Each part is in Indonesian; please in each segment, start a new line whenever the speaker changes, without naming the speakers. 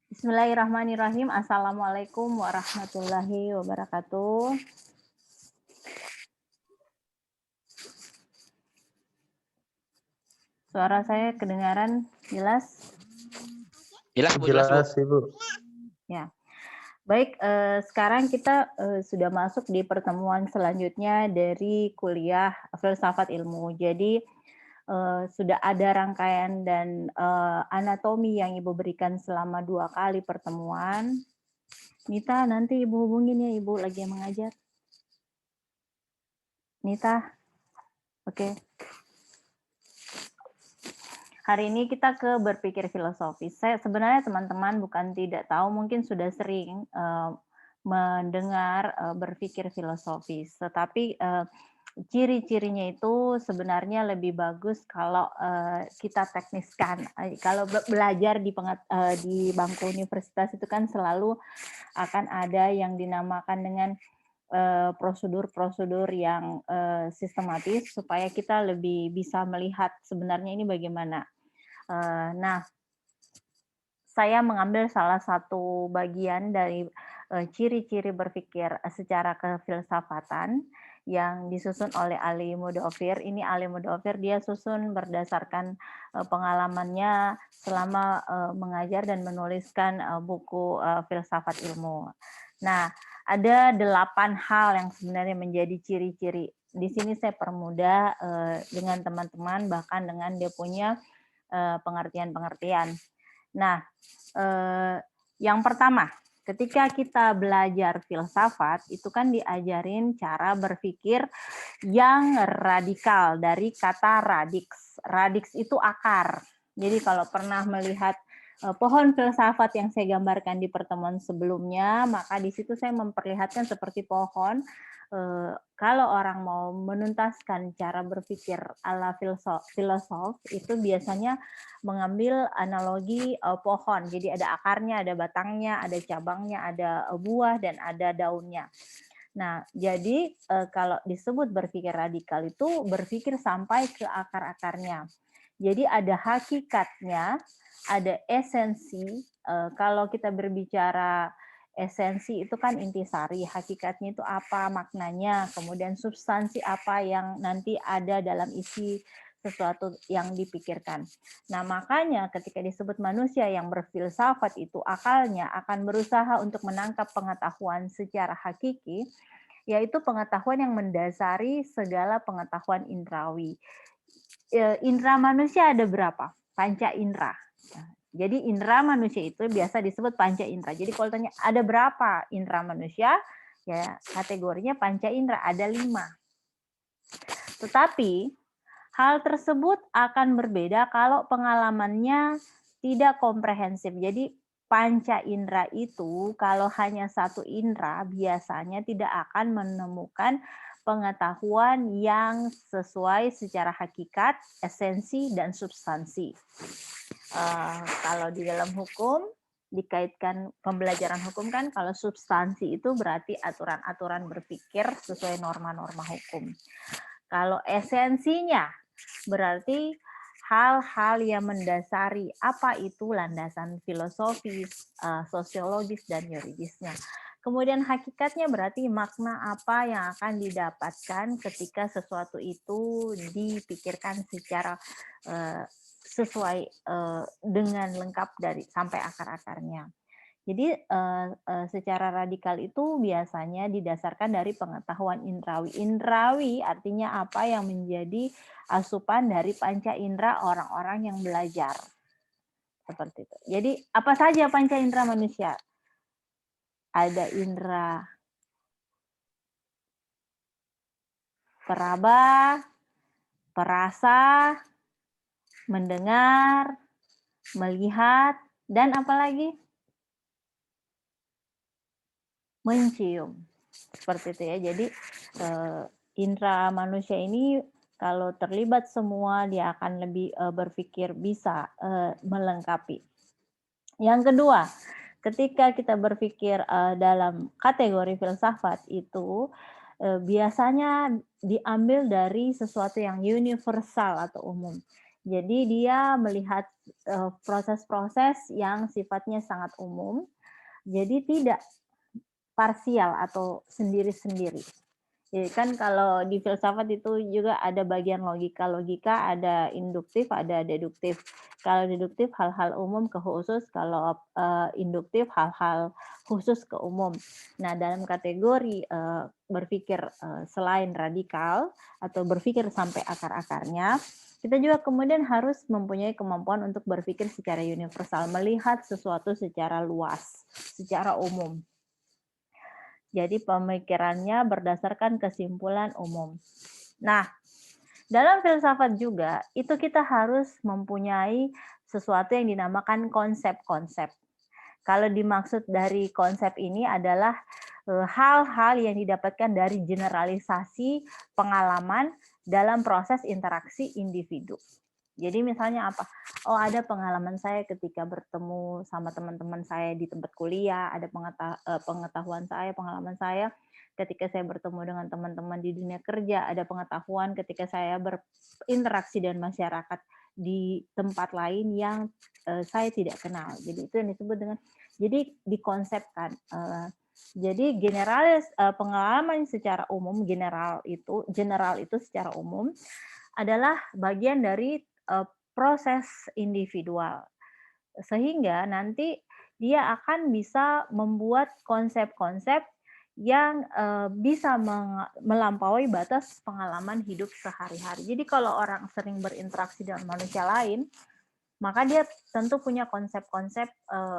Bismillahirrahmanirrahim. Assalamualaikum warahmatullahi wabarakatuh. Suara saya kedengaran jelas?
Jelas Bu, jelas Bu.
Jelas Ibu.
Ya. Baik, sekarang kita sudah masuk di pertemuan selanjutnya dari kuliah filsafat ilmu. Jadi sudah ada rangkaian dan anatomi yang Ibu berikan selama 2 kali pertemuan. Nita, nanti Ibu hubungin ya, Ibu lagi mengajar. Nita, oke. Hari ini kita ke berpikir filosofis. Saya sebenarnya teman-teman bukan tidak tahu, mungkin sudah sering mendengar berpikir filosofis, tetapi ciri-cirinya itu sebenarnya lebih bagus kalau kita tekniskan. Kalau belajar di bangku universitas itu kan selalu akan ada yang dinamakan dengan prosedur-prosedur yang sistematis supaya kita lebih bisa melihat sebenarnya ini bagaimana. Nah, saya mengambil salah satu bagian dari ciri-ciri berpikir secara kefilsafatan yang disusun oleh Ali Mudofir. Ini Ali Mudofir, dia susun berdasarkan pengalamannya selama mengajar dan menuliskan buku filsafat ilmu. Nah, ada 8 hal yang sebenarnya menjadi ciri-ciri. Di sini saya permudah dengan teman-teman, bahkan dengan dia punya pengertian-pengertian. Nah, yang pertama, ketika kita belajar filsafat, itu kan diajarin cara berpikir yang radikal dari kata radix. Radix itu akar. Jadi kalau pernah melihat pohon filsafat yang saya gambarkan di pertemuan sebelumnya, maka di situ saya memperlihatkan seperti pohon. Kalau orang mau menuntaskan cara berpikir ala filosof itu biasanya mengambil analogi pohon. Jadi ada akarnya, ada batangnya, ada cabangnya, ada buah, dan ada daunnya. Nah, jadi kalau disebut berpikir radikal itu berpikir sampai ke akar-akarnya. Jadi ada hakikatnya, ada esensi. Kalau kita berbicara esensi itu kan intisari, hakikatnya itu apa maknanya, kemudian substansi apa yang nanti ada dalam isi sesuatu yang dipikirkan. Nah, makanya ketika disebut manusia yang berfilsafat itu akalnya akan berusaha untuk menangkap pengetahuan secara hakiki, yaitu pengetahuan yang mendasari segala pengetahuan indrawi. Indra manusia ada berapa? Panca indra. Jadi indra manusia itu biasa disebut panca indra. Jadi kalau tanya ada berapa indra manusia, ya kategorinya panca indra, ada 5. Tetapi hal tersebut akan berbeda kalau pengalamannya tidak komprehensif. Jadi panca indera itu kalau hanya satu indera biasanya tidak akan menemukan pengetahuan yang sesuai secara hakikat, esensi, dan substansi. Kalau di dalam hukum dikaitkan pembelajaran hukum kan kalau substansi itu berarti aturan-aturan berpikir sesuai norma-norma hukum. Kalau esensinya berarti hal-hal yang mendasari apa itu landasan filosofis, sosiologis, dan yuridisnya. Kemudian hakikatnya berarti makna apa yang akan didapatkan ketika sesuatu itu dipikirkan secara sesuai dengan lengkap dari sampai akar-akarnya. Jadi secara radikal itu biasanya didasarkan dari pengetahuan indrawi. Indrawi artinya apa yang menjadi asupan dari panca indera orang-orang yang belajar. Seperti itu. Jadi apa saja panca indera manusia? Ada indera peraba, perasa, mendengar, melihat, dan apa lagi? Mencium. Seperti itu ya. Jadi indera manusia ini kalau terlibat semua dia akan lebih berpikir bisa melengkapi. Yang kedua, ketika kita berpikir dalam kategori filsafat itu biasanya diambil dari sesuatu yang universal atau umum. Jadi dia melihat proses-proses yang sifatnya sangat umum, jadi tidak parsial atau sendiri-sendiri. Jadi kan kalau di filsafat itu juga ada bagian logika. Logika ada induktif, ada deduktif. Kalau deduktif hal-hal umum ke khusus, kalau induktif hal-hal khusus ke umum. Nah, dalam kategori berpikir selain radikal atau berpikir sampai akar-akarnya, kita juga kemudian harus mempunyai kemampuan untuk berpikir secara universal, melihat sesuatu secara luas, secara umum. Jadi pemikirannya berdasarkan kesimpulan umum. Nah, dalam filsafat juga itu kita harus mempunyai sesuatu yang dinamakan konsep-konsep. Kalau dimaksud dari konsep ini adalah hal-hal yang didapatkan dari generalisasi pengalaman dalam proses interaksi individu. Jadi misalnya apa? Oh, ada pengalaman saya ketika bertemu sama teman-teman saya di tempat kuliah, ada pengetahuan saya, pengalaman saya ketika saya bertemu dengan teman-teman di dunia kerja, ada pengetahuan ketika saya berinteraksi dengan masyarakat di tempat lain yang saya tidak kenal. Jadi itu yang disebut dengan, jadi dikonsepkan. Jadi pengalaman secara umum, general itu secara umum adalah bagian dari proses individual. Sehingga nanti dia akan bisa membuat konsep-konsep yang bisa melampaui batas pengalaman hidup sehari-hari. Jadi kalau orang sering berinteraksi dengan manusia lain, maka dia tentu punya konsep-konsep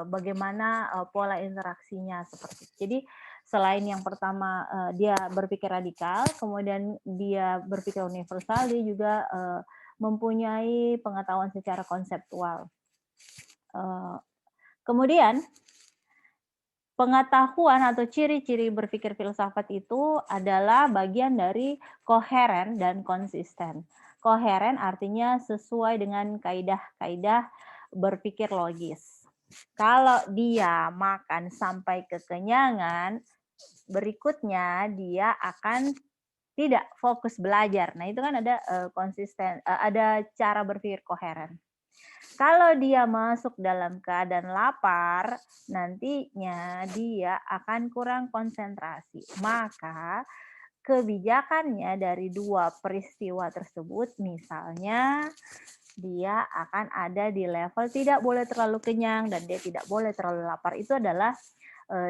bagaimana pola interaksinya seperti itu. Jadi selain yang pertama dia berpikir radikal, kemudian dia berpikir universal, dia juga mempunyai pengetahuan secara konseptual. Kemudian pengetahuan atau ciri-ciri berpikir filsafat itu adalah bagian dari koheren dan konsisten. Koheren artinya sesuai dengan kaidah-kaidah berpikir logis. Kalau dia makan sampai kekenyangan, berikutnya dia akan tidak fokus belajar. Nah, itu kan ada konsisten, ada cara berpikir koheren. Kalau dia masuk dalam keadaan lapar, nantinya dia akan kurang konsentrasi. Maka kebijakannya dari dua peristiwa tersebut, misalnya dia akan ada di level tidak boleh terlalu kenyang dan dia tidak boleh terlalu lapar. Itu adalah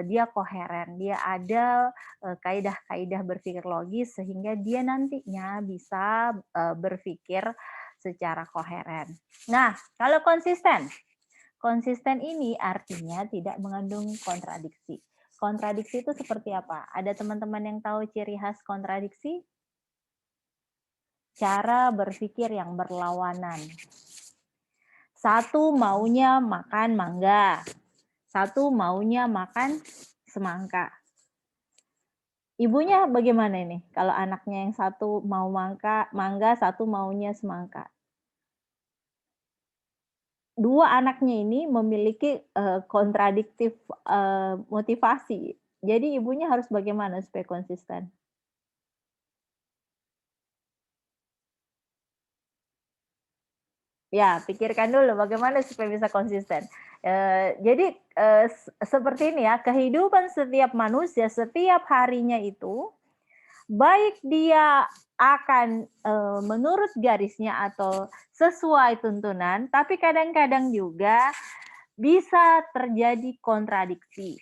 dia koheren, dia ada kaidah-kaidah berpikir logis sehingga dia nantinya bisa berpikir secara koheren. Nah, kalau konsisten ini artinya tidak mengandung kontradiksi. Kontradiksi itu seperti apa? Ada teman-teman yang tahu ciri khas kontradiksi? Cara berpikir yang berlawanan. Satu maunya makan mangga, satu maunya makan semangka. Ibunya bagaimana ini? Kalau anaknya yang satu mau mangga, satu maunya semangka. Dua anaknya ini memiliki kontradiktif motivasi. Jadi ibunya harus bagaimana supaya konsisten? Ya, pikirkan dulu bagaimana supaya bisa konsisten. Jadi seperti ini ya, kehidupan setiap manusia setiap harinya itu, baik dia akan menurut garisnya atau sesuai tuntunan, tapi kadang-kadang juga bisa terjadi kontradiksi.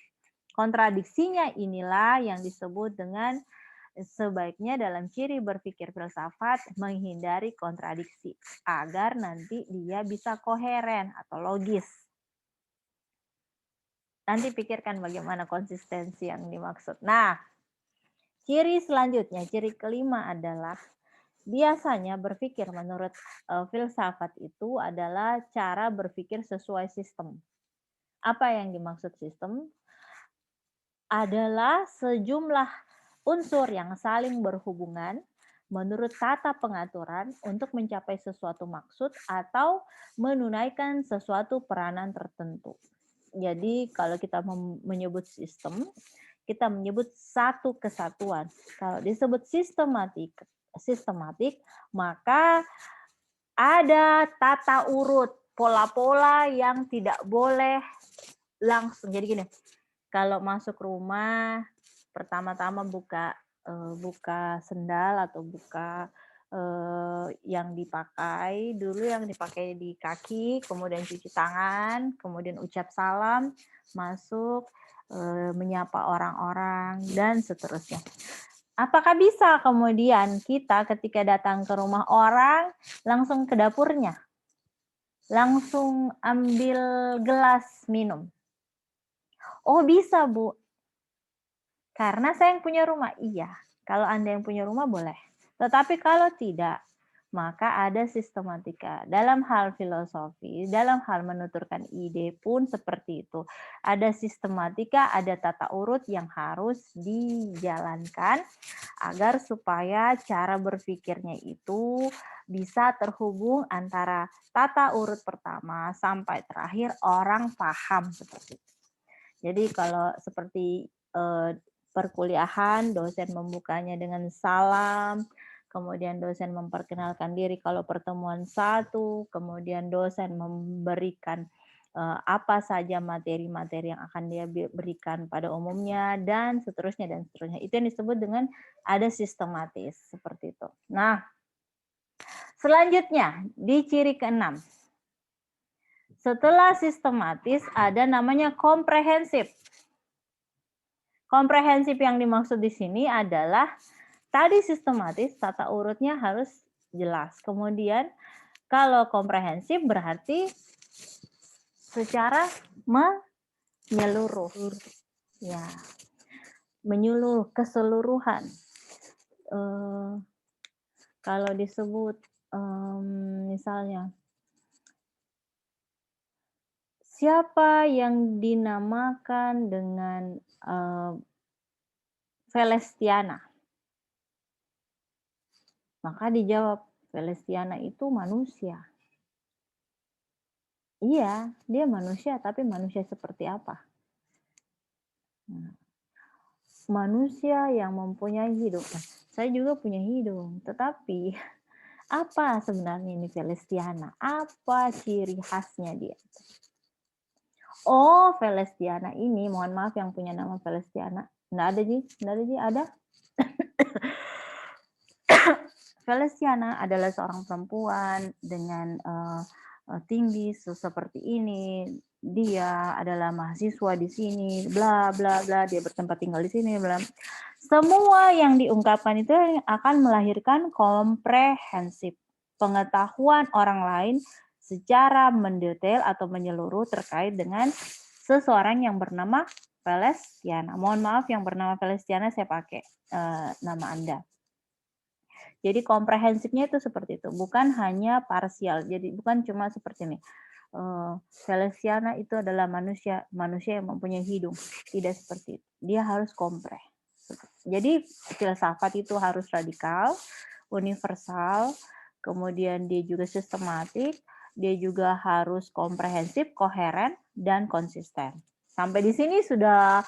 Kontradiksinya inilah yang disebut dengan sebaiknya dalam ciri berpikir filsafat menghindari kontradiksi agar nanti dia bisa koheren atau logis. Nanti pikirkan bagaimana konsistensi yang dimaksud. Nah, ciri selanjutnya, ciri kelima adalah biasanya berpikir menurut filsafat itu adalah cara berpikir sesuai sistem. Apa yang dimaksud sistem? Adalah sejumlah unsur yang saling berhubungan menurut tata pengaturan untuk mencapai sesuatu maksud atau menunaikan sesuatu peranan tertentu. Jadi kalau kita menyebut sistem, kita menyebut satu kesatuan. Kalau disebut sistematik, maka ada tata urut, pola-pola yang tidak boleh langsung. Jadi gini, kalau masuk rumah, pertama-tama buka sendal atau buka, yang dipakai, dulu yang dipakai di kaki, kemudian cuci tangan, kemudian ucap salam, masuk, menyapa orang-orang, dan seterusnya. Apakah bisa kemudian kita ketika datang ke rumah orang, langsung ke dapurnya? Langsung ambil gelas minum? Oh bisa, Bu. Karena saya yang punya rumah, iya. Kalau Anda yang punya rumah boleh. Tetapi kalau tidak, maka ada sistematika. Dalam hal filosofi, dalam hal menuturkan ide pun seperti itu. Ada sistematika, ada tata urut yang harus dijalankan agar supaya cara berpikirnya itu bisa terhubung antara tata urut pertama sampai terakhir orang paham seperti itu. Jadi kalau seperti perkuliahan, dosen membukanya dengan salam, kemudian dosen memperkenalkan diri kalau pertemuan satu, kemudian dosen memberikan apa saja materi-materi yang akan dia berikan pada umumnya, dan seterusnya, dan seterusnya. Itu yang disebut dengan ada sistematis, seperti itu. Nah, selanjutnya, di ciri keenam. Setelah sistematis, ada namanya komprehensif. Komprehensif yang dimaksud di sini adalah tadi sistematis, tata urutnya harus jelas. Kemudian kalau komprehensif berarti secara menyeluruh. Ya, menyeluruh, keseluruhan. Kalau disebut misalnya, siapa yang dinamakan dengan Celestiana? Maka dijawab, Celestiana itu manusia. Iya, dia manusia, tapi manusia seperti apa? Nah, manusia yang mempunyai hidup. Saya juga punya hidung, tetapi apa sebenarnya ini Celestiana? Apa ciri khasnya dia? Oh, Celestiana ini, mohon maaf yang punya nama Celestiana. Nggak ada, Ji? Nggak ada, Ji? Ada? Celestiana adalah seorang perempuan dengan tinggi seperti ini. Dia adalah mahasiswa di sini, bla bla bla. Dia bertempat tinggal di sini, bla. Semua yang diungkapkan itu akan melahirkan komprehensif, pengetahuan orang lain secara mendetail atau menyeluruh terkait dengan seseorang yang bernama Celestiana. Mohon maaf yang bernama Celestiana saya pakai nama Anda. Jadi komprehensifnya itu seperti itu, bukan hanya parsial. Jadi bukan cuma seperti ini. Celestiana itu adalah manusia yang mempunyai hidung. Tidak seperti itu. Dia harus kompreh. Jadi filsafat itu harus radikal, universal, kemudian dia juga sistematik, dia juga harus komprehensif, koheren, dan konsisten. Sampai di sini sudah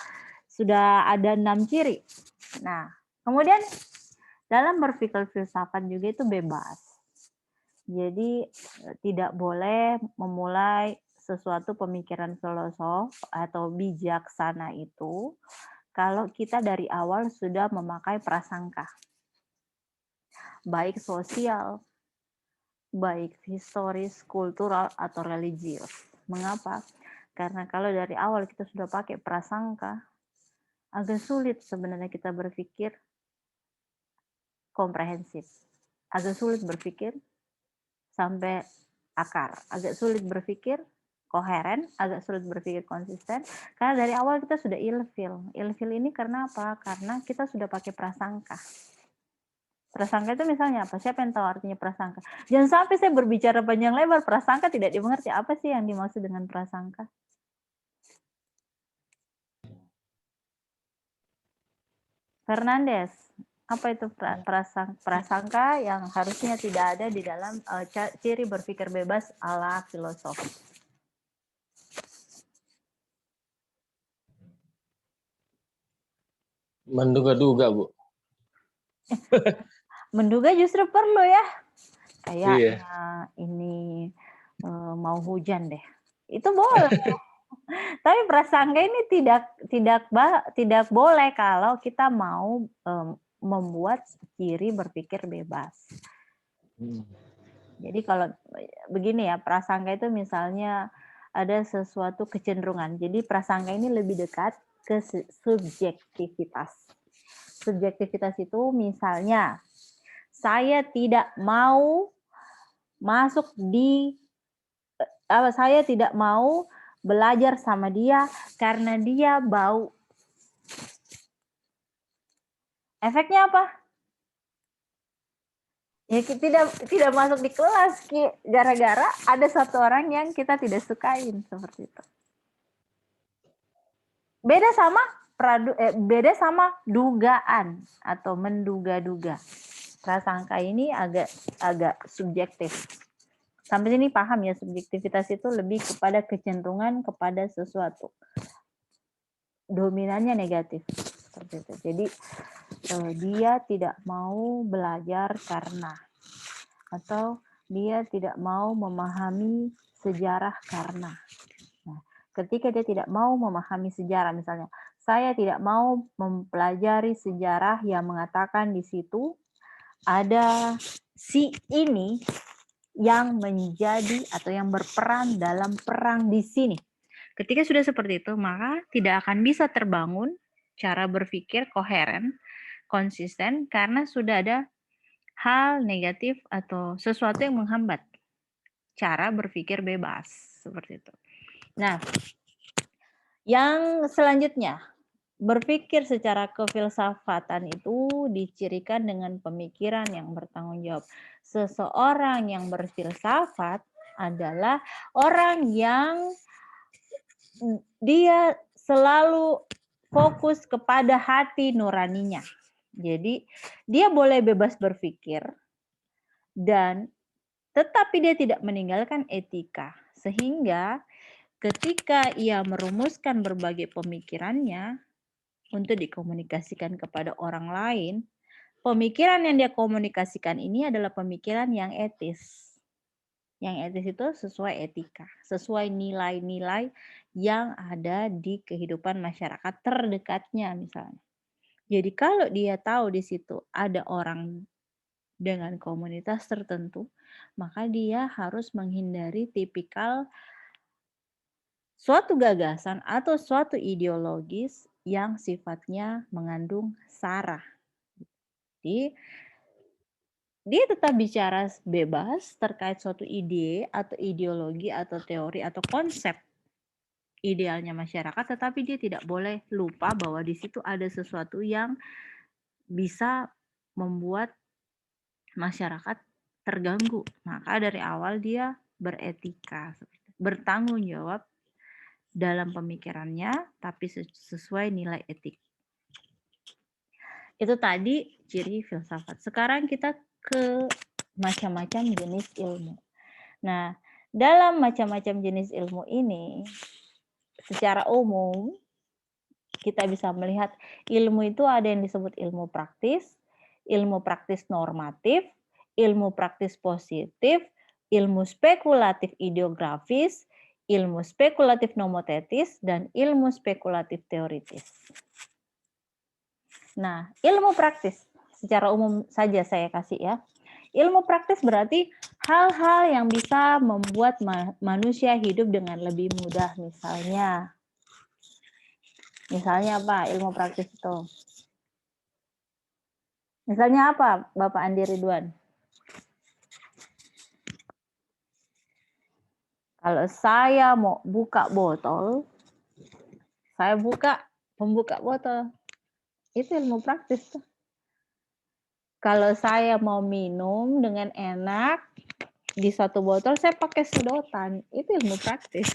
ada 6 ciri. Nah, kemudian dalam berpikir filsafat juga itu bebas. Jadi tidak boleh memulai sesuatu pemikiran filosof atau bijaksana itu kalau kita dari awal sudah memakai prasangka. Baik sosial, baik historis, kultural, atau religius. Mengapa? Karena kalau dari awal kita sudah pakai prasangka, agak sulit sebenarnya kita berpikir komprehensif. Agak sulit berpikir sampai akar. Agak sulit berpikir koheren, agak sulit berpikir konsisten, karena dari awal kita sudah ilfil. Ilfil ini karena apa? Karena kita sudah pakai prasangka. Prasangka itu misalnya apa? Siapa yang tahu artinya prasangka? Jangan sampai saya berbicara panjang lebar, prasangka tidak dimengerti. Apa sih yang dimaksud dengan prasangka? Fernandes, apa itu prasangka yang harusnya tidak ada di dalam ciri berpikir bebas ala filosofi?
Menduga-duga, Bu.
Menduga justru perlu ya. kayaknya ini mau hujan deh. Itu boleh. Tapi prasangka ini tidak boleh kalau kita mau membuat ciri berpikir bebas. Jadi kalau begini ya, prasangka itu misalnya ada sesuatu kecenderungan. Jadi prasangka ini lebih dekat ke subjektivitas. Subjektivitas itu misalnya saya tidak mau masuk saya tidak mau belajar sama dia karena dia bau. Efeknya apa? Ya tidak masuk di kelas gara-gara ada satu orang yang kita tidak sukain seperti itu. Beda sama dugaan atau menduga-duga. Prasangka ini agak subjektif. Sampai sini paham ya, subjektivitas itu lebih kepada kecenderungan kepada sesuatu. Dominannya negatif. Seperti itu. Jadi dia tidak mau belajar karena, atau dia tidak mau memahami sejarah karena. Nah, ketika dia tidak mau memahami sejarah, misalnya, saya tidak mau mempelajari sejarah yang mengatakan di situ ada si ini yang menjadi atau yang berperan dalam perang di sini. Ketika sudah seperti itu, maka tidak akan bisa terbangun cara berpikir koheren, konsisten, karena sudah ada hal negatif atau sesuatu yang menghambat cara berpikir bebas. Seperti itu. Nah, yang selanjutnya, berpikir secara kefilsafatan itu dicirikan dengan pemikiran yang bertanggung jawab. Seseorang yang berfilsafat adalah orang yang dia selalu fokus kepada hati nuraninya. Jadi dia boleh bebas berpikir dan tetapi dia tidak meninggalkan etika. Sehingga ketika ia merumuskan berbagai pemikirannya untuk dikomunikasikan kepada orang lain, pemikiran yang dia komunikasikan ini adalah pemikiran yang etis. Yang etis itu sesuai etika, sesuai nilai-nilai yang ada di kehidupan masyarakat terdekatnya misalnya. Jadi kalau dia tahu di situ ada orang dengan komunitas tertentu, maka dia harus menghindari tipikal suatu gagasan atau suatu ideologis yang sifatnya mengandung sara. Jadi dia tetap bicara bebas terkait suatu ide atau ideologi atau teori atau konsep idealnya masyarakat, tetapi dia tidak boleh lupa bahwa di situ ada sesuatu yang bisa membuat masyarakat terganggu. Maka dari awal dia beretika, bertanggung jawab dalam pemikirannya, tapi sesuai nilai etik. Itu tadi ciri filsafat. Sekarang kita ke macam-macam jenis ilmu. Nah, dalam macam-macam jenis ilmu ini, secara umum, kita bisa melihat ilmu itu ada yang disebut ilmu praktis normatif, ilmu praktis positif, ilmu spekulatif ideografis, ilmu spekulatif nomotetis, dan ilmu spekulatif teoritis. Nah, ilmu praktis secara umum saja saya kasih ya. Ilmu praktis berarti hal-hal yang bisa membuat manusia hidup dengan lebih mudah. Misalnya apa ilmu praktis itu? Misalnya apa, Bapak Andi Ridwan? Kalau saya mau buka botol, saya buka pembuka botol. Itu ilmu praktis. Kalau saya mau minum dengan enak di satu botol, saya pakai sedotan. Itu ilmu praktis.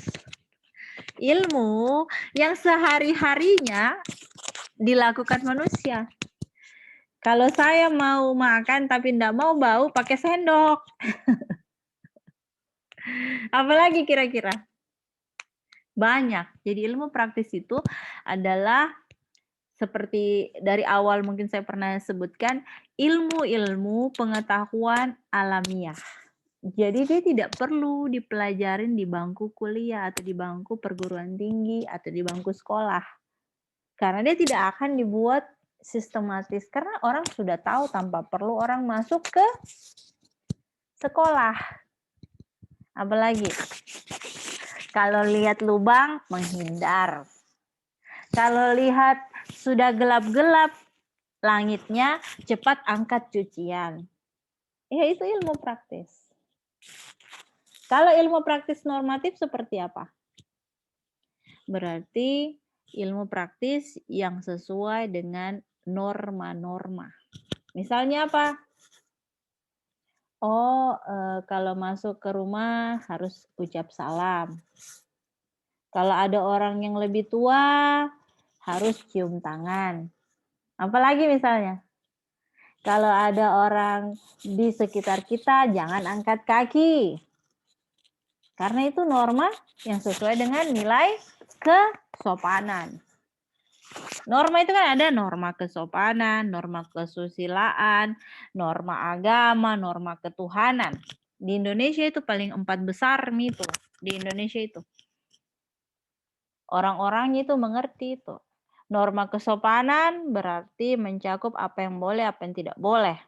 Ilmu yang sehari-harinya dilakukan manusia. Kalau saya mau makan tapi tidak mau bau, pakai sendok. Apalagi kira-kira? Banyak. Jadi ilmu praktis itu adalah seperti dari awal mungkin saya pernah sebutkan, ilmu-ilmu pengetahuan alamiah. Jadi dia tidak perlu dipelajarin di bangku kuliah atau di bangku perguruan tinggi atau di bangku sekolah. Karena dia tidak akan dibuat sistematis karena orang sudah tahu tanpa perlu orang masuk ke sekolah. Apalagi kalau lihat lubang menghindar. Kalau lihat sudah gelap-gelap langitnya, cepat angkat cucian. Ya itu ilmu praktis. Kalau ilmu praktis normatif seperti apa? Berarti ilmu praktis yang sesuai dengan norma-norma. Misalnya apa? Oh, kalau masuk ke rumah harus ucap salam. Kalau ada orang yang lebih tua, harus cium tangan. Apalagi misalnya, kalau ada orang di sekitar kita, jangan angkat kaki. Karena itu norma yang sesuai dengan nilai kesopanan. Norma itu kan ada norma kesopanan, norma kesusilaan, norma agama, norma ketuhanan. Di Indonesia itu paling 4 besar itu. Di Indonesia itu. Orang-orangnya itu mengerti itu. Norma kesopanan berarti mencakup apa yang boleh, apa yang tidak boleh.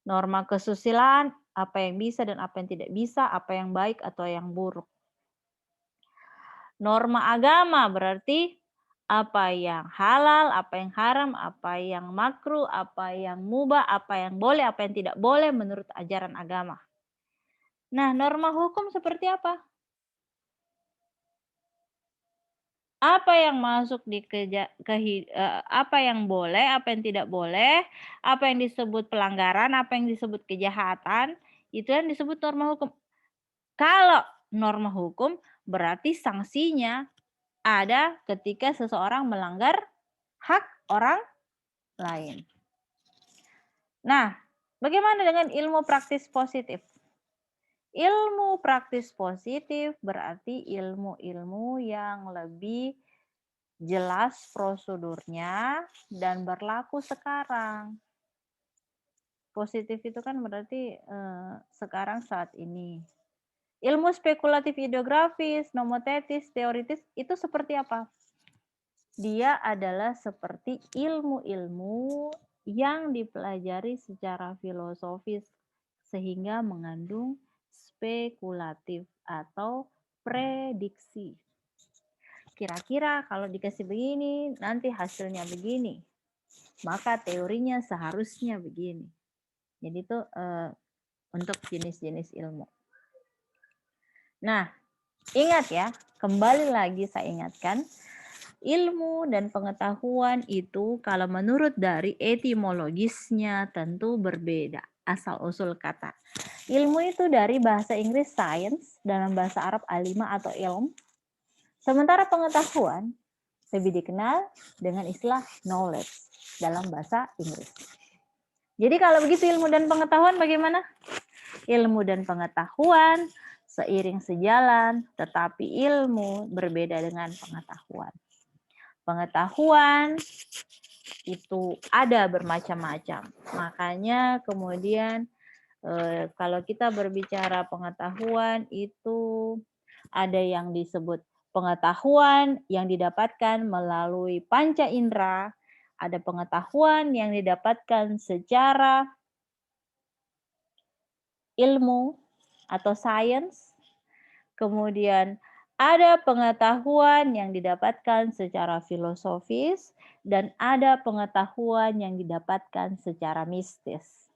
Norma kesusilaan, apa yang bisa dan apa yang tidak bisa, apa yang baik atau yang buruk. Norma agama berarti apa yang halal, apa yang haram, apa yang makruh, apa yang mubah, apa yang boleh, apa yang tidak boleh menurut ajaran agama. Nah, norma hukum seperti apa? Apa yang masuk di apa yang boleh, apa yang tidak boleh, apa yang disebut pelanggaran, apa yang disebut kejahatan, itu yang disebut norma hukum. Kalau norma hukum berarti sanksinya ada ketika seseorang melanggar hak orang lain. Nah, bagaimana dengan ilmu praktis positif? Ilmu praktis positif berarti ilmu-ilmu yang lebih jelas prosedurnya dan berlaku sekarang. Positif itu kan berarti sekarang saat ini. Ilmu spekulatif ideografis, nomotetis, teoritis itu seperti apa? Dia adalah seperti ilmu-ilmu yang dipelajari secara filosofis sehingga mengandung spekulatif atau prediksi. Kira-kira kalau dikasih begini, nanti hasilnya begini. Maka teorinya seharusnya begini. Jadi itu untuk jenis-jenis ilmu. Nah, ingat ya, kembali lagi saya ingatkan, ilmu dan pengetahuan itu kalau menurut dari etimologisnya tentu berbeda asal-usul kata. Ilmu itu dari bahasa Inggris science, dalam bahasa Arab alimah atau ilm. Sementara pengetahuan lebih dikenal dengan istilah knowledge dalam bahasa Inggris. Jadi kalau begitu ilmu dan pengetahuan bagaimana? Ilmu dan pengetahuan seiring sejalan, tetapi ilmu berbeda dengan pengetahuan. Pengetahuan itu ada bermacam-macam. Makanya kemudian kalau kita berbicara pengetahuan itu ada yang disebut pengetahuan yang didapatkan melalui panca indera, ada pengetahuan yang didapatkan secara ilmu atau sains, kemudian ada pengetahuan yang didapatkan secara filosofis, dan ada pengetahuan yang didapatkan secara mistis.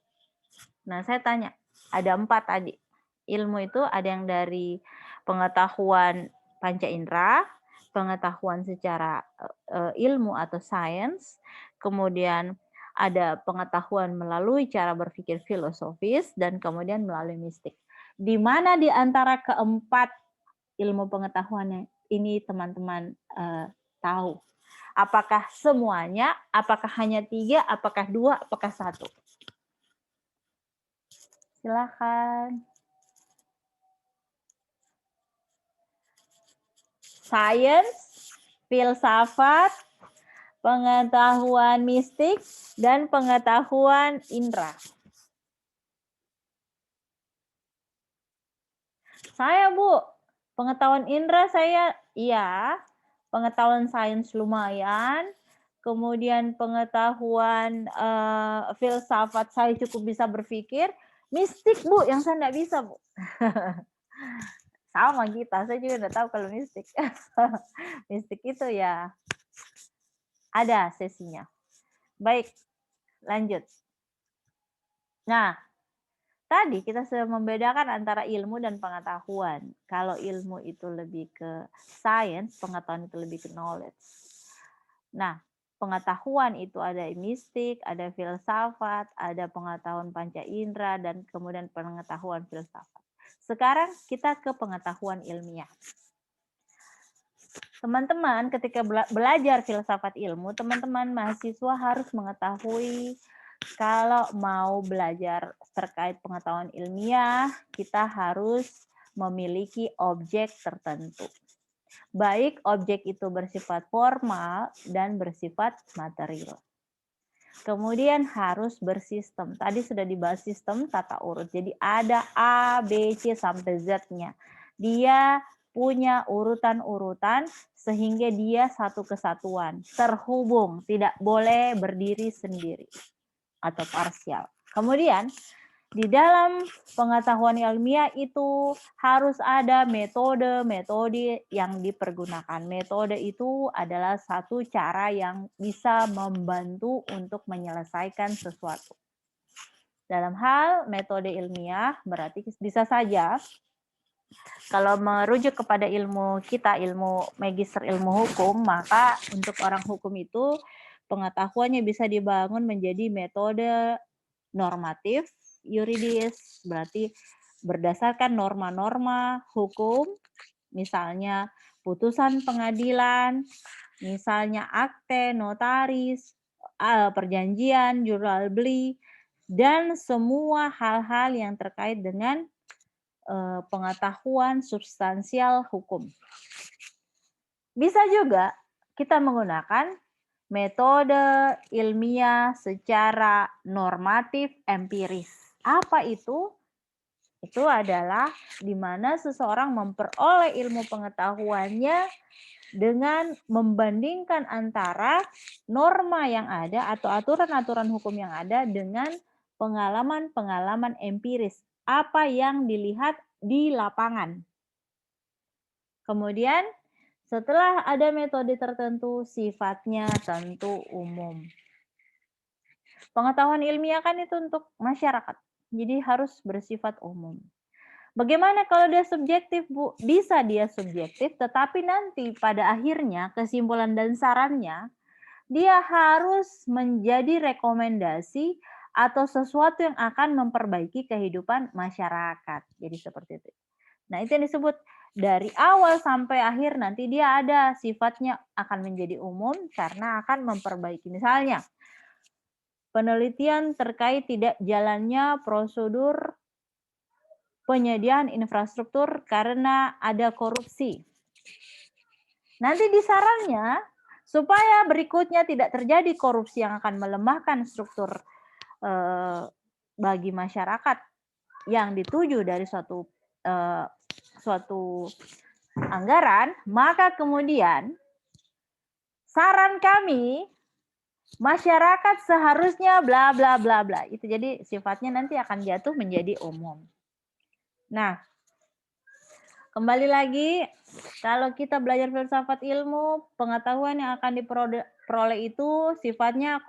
Nah, saya tanya, ada 4 tadi. Ilmu itu ada yang dari pengetahuan panca indera, pengetahuan secara ilmu atau sains, kemudian ada pengetahuan melalui cara berpikir filosofis, dan kemudian melalui mistik. Di mana di antara keempat ilmu pengetahuan ini teman-teman tahu? Apakah semuanya? Apakah hanya 3? Apakah 2? Apakah 1? Silakan. Sains, filsafat, pengetahuan mistik, dan pengetahuan indera. Saya, Bu, pengetahuan indera saya iya, pengetahuan sains lumayan, kemudian pengetahuan filsafat saya cukup bisa berpikir, mistik, Bu, yang saya nggak bisa, Bu. Sama kita, saya juga nggak tahu kalau mistik. Mistik itu ya ada sesinya. Baik, lanjut. Nah, tadi kita sudah membedakan antara ilmu dan pengetahuan. Kalau ilmu itu lebih ke science, pengetahuan itu lebih ke knowledge. Nah, pengetahuan itu ada mistik, ada filsafat, ada pengetahuan panca indera, dan kemudian pengetahuan filsafat. Sekarang kita ke pengetahuan ilmiah. Teman-teman, ketika belajar filsafat ilmu, teman-teman mahasiswa harus mengetahui kalau mau belajar terkait pengetahuan ilmiah, kita harus memiliki objek tertentu. Baik objek itu bersifat formal dan bersifat material. Kemudian harus bersistem. Tadi sudah dibahas sistem tata urut. Jadi ada A, B, C sampai Z-nya. Dia punya urutan-urutan sehingga dia satu kesatuan, terhubung, tidak boleh berdiri sendiri atau parsial. Kemudian di dalam pengetahuan ilmiah itu harus ada metode-metode yang dipergunakan. Metode itu adalah satu cara yang bisa membantu untuk menyelesaikan sesuatu. Dalam hal metode ilmiah berarti bisa saja kalau merujuk kepada ilmu kita, ilmu magister ilmu hukum, maka untuk orang hukum itu pengetahuannya bisa dibangun menjadi metode normatif, yuridis, berarti berdasarkan norma-norma hukum, misalnya putusan pengadilan, misalnya akte notaris, perjanjian, jual beli, dan semua hal-hal yang terkait dengan pengetahuan substansial hukum. Bisa juga kita menggunakan metode ilmiah secara normatif empiris. Apa itu? Itu adalah di mana seseorang memperoleh ilmu pengetahuannya dengan membandingkan antara norma yang ada atau aturan-aturan hukum yang ada dengan pengalaman-pengalaman empiris. Apa yang dilihat di lapangan. Kemudian setelah ada metode tertentu, sifatnya tentu umum. Pengetahuan ilmiah kan itu untuk masyarakat, jadi harus bersifat umum. Bagaimana kalau dia subjektif, Bu? Bisa dia subjektif, tetapi nanti pada akhirnya kesimpulan dan sarannya, dia harus menjadi rekomendasi atau sesuatu yang akan memperbaiki kehidupan masyarakat. Jadi seperti itu. Nah, itu yang disebut dari awal sampai akhir nanti dia ada sifatnya akan menjadi umum karena akan memperbaiki. Misalnya, penelitian terkait tidak jalannya prosedur penyediaan infrastruktur karena ada korupsi. Nanti di sarannya, supaya berikutnya tidak terjadi korupsi yang akan melemahkan struktur bagi masyarakat yang dituju dari suatu anggaran, maka kemudian saran kami masyarakat seharusnya bla bla bla bla. Itu jadi sifatnya nanti akan jatuh menjadi umum. Nah, kembali lagi kalau kita belajar filsafat ilmu, pengetahuan yang akan diperoleh itu sifatnya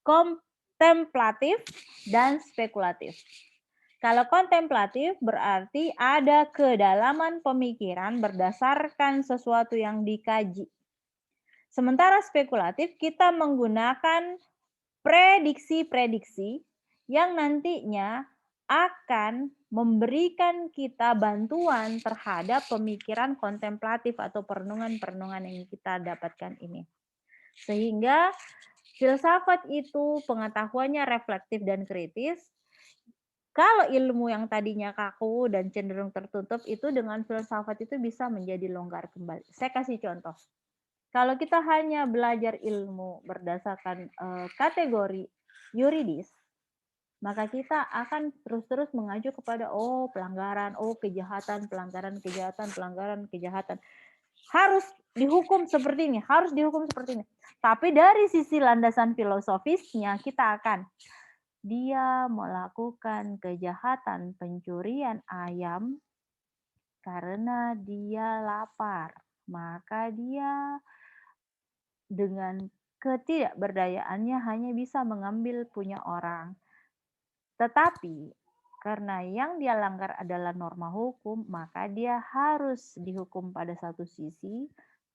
kontemplatif dan spekulatif. Kalau kontemplatif berarti ada kedalaman pemikiran berdasarkan sesuatu yang dikaji. Sementara spekulatif kita menggunakan prediksi-prediksi yang nantinya akan memberikan kita bantuan terhadap pemikiran kontemplatif atau perenungan-perenungan yang kita dapatkan ini. Sehingga filsafat itu pengetahuannya reflektif dan kritis. Kalau ilmu yang tadinya kaku dan cenderung tertutup itu dengan filsafat itu bisa menjadi longgar kembali. Saya kasih contoh. Kalau kita hanya belajar ilmu berdasarkan kategori yuridis, maka kita akan terus-terus mengacu kepada pelanggaran, kejahatan, pelanggaran, kejahatan, pelanggaran, kejahatan. Harus dihukum seperti ini, harus dihukum seperti ini. Tapi dari sisi landasan filosofisnya kita akan dia melakukan kejahatan pencurian ayam karena dia lapar. Maka dia dengan ketidakberdayaannya hanya bisa mengambil punya orang. Tetapi karena yang dia langgar adalah norma hukum, maka dia harus dihukum pada satu sisi,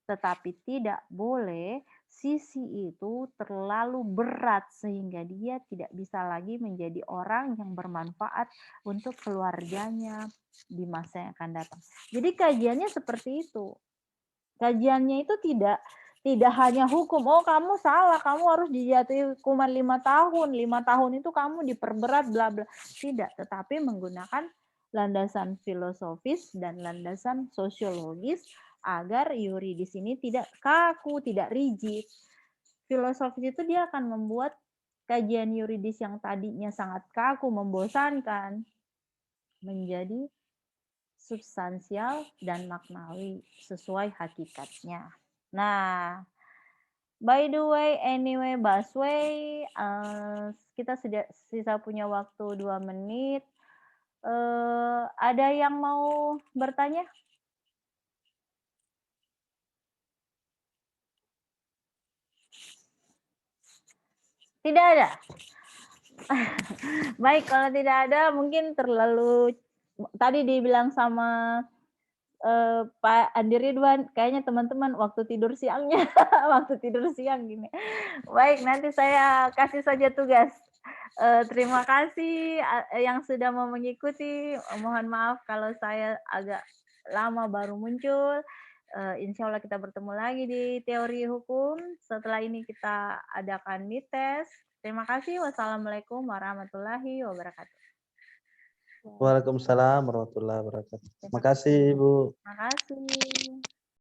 tetapi tidak boleh sisi itu terlalu berat sehingga dia tidak bisa lagi menjadi orang yang bermanfaat untuk keluarganya di masa yang akan datang. Jadi kajiannya seperti itu. Kajiannya itu tidak hanya hukum, kamu salah, kamu harus dijatuhi hukuman 5 tahun, 5 tahun itu kamu diperberat, bla bla. Tidak, tetapi menggunakan landasan filosofis dan landasan sosiologis agar yuridis ini tidak kaku, tidak rigid. Filosofis itu dia akan membuat kajian yuridis yang tadinya sangat kaku, membosankan, menjadi substansial dan maknawi sesuai hakikatnya. Nah, by the way, anyway, Baswe, kita sudah sisa punya waktu 2 menit. Ada yang mau bertanya? Tidak ada? Baik, kalau tidak ada mungkin terlalu tadi dibilang sama Pak Andi Ridwan, kayaknya teman-teman waktu tidur siangnya, waktu tidur siang gini. Baik, nanti saya kasih saja tugas. Terima kasih yang sudah mau mengikuti. Mohon maaf kalau saya agak lama baru muncul. Insya Allah kita bertemu lagi di teori hukum. Setelah ini kita adakan mid test. Terima kasih. Wassalamualaikum warahmatullahi wabarakatuh.
Waalaikumsalam warahmatullahi wabarakatuh. Terima kasih, Ibu.
Terima kasih.